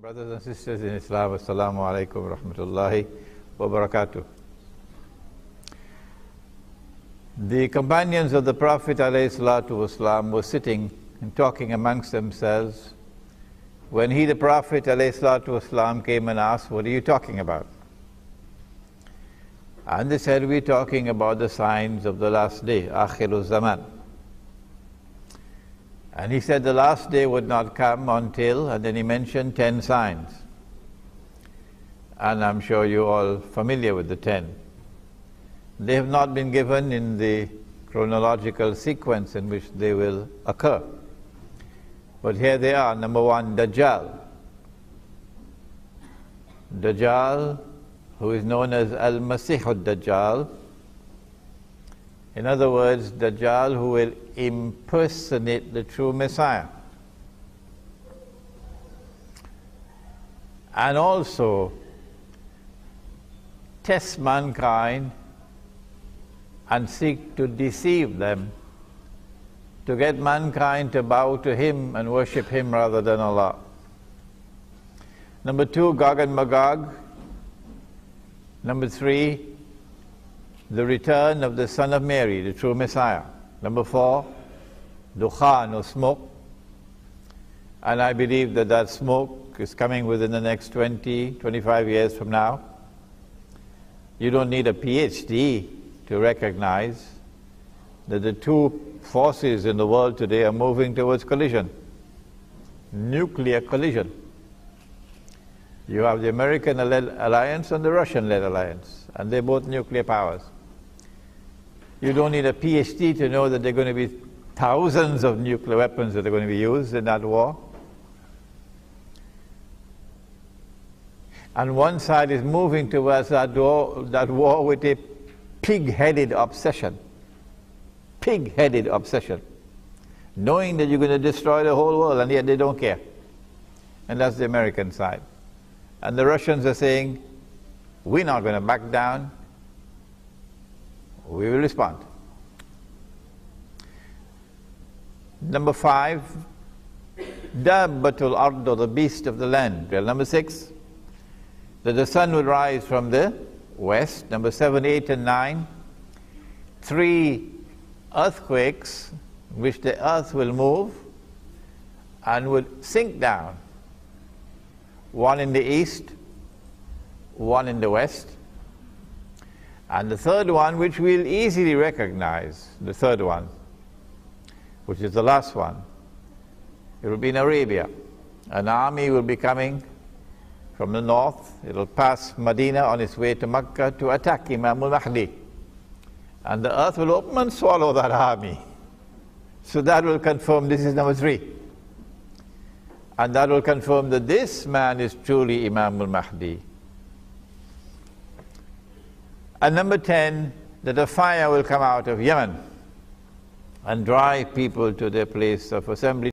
Brothers and sisters in Islam, Assalamu alaikum wa rahmatullahi wa barakatuh. The companions of the Prophet ﷺ were sitting and talking amongst themselves when he, the Prophet ﷺ, came and asked, "What are you talking about?" And they said, "We're talking about the signs of the last day, Akhirul Zaman." And he said the last day would not come until, and then he mentioned 10 signs. And I'm sure you're all familiar with the 10. They have not been given in the chronological sequence in which they will occur. But here they are. Number 1, Dajjal. Dajjal, who is known as Al-Masih al-Dajjal. In other words, Dajjal who will impersonate the true Messiah. And also test mankind and seek to deceive them, to get mankind to bow to him and worship him rather than Allah. Number 2, Gog and Magog. Number 3, the return of the Son of Mary, the true Messiah. Number 4, Dukhan or smoke. And I believe that that smoke is coming within the next 20, 25 years from now. You don't need a PhD to recognize that the two forces in the world today are moving towards collision. Nuclear collision. You have the American-led alliance and the Russian-led alliance, and they're both nuclear powers. You don't need a PhD to know that there are going to be thousands of nuclear weapons that are going to be used in that war. And one side is moving towards that war with a pig-headed obsession. Pig-headed obsession. Knowing that you're going to destroy the whole world, and yet they don't care. And that's the American side. And the Russians are saying, we're not going to back down. We will respond. Number 5, Dabbatul Ard, or the beast of the land. Well, number 6, that the sun will rise from the west. Number 7, 8, and 9, 3 earthquakes, which the earth will move and will sink down. 1 in the east, 1 in the west. And the third one, which we'll easily recognize, the third one, which is the last one, it will be in Arabia. An army will be coming from the north. It will pass Medina on its way to Mecca to attack Imam al-Mahdi. And the earth will open and swallow that army. So that will confirm this is number 3. And that will confirm that this man is truly Imam al-Mahdi. And number 10, that a fire will come out of Yemen and drive people to their place of assembly.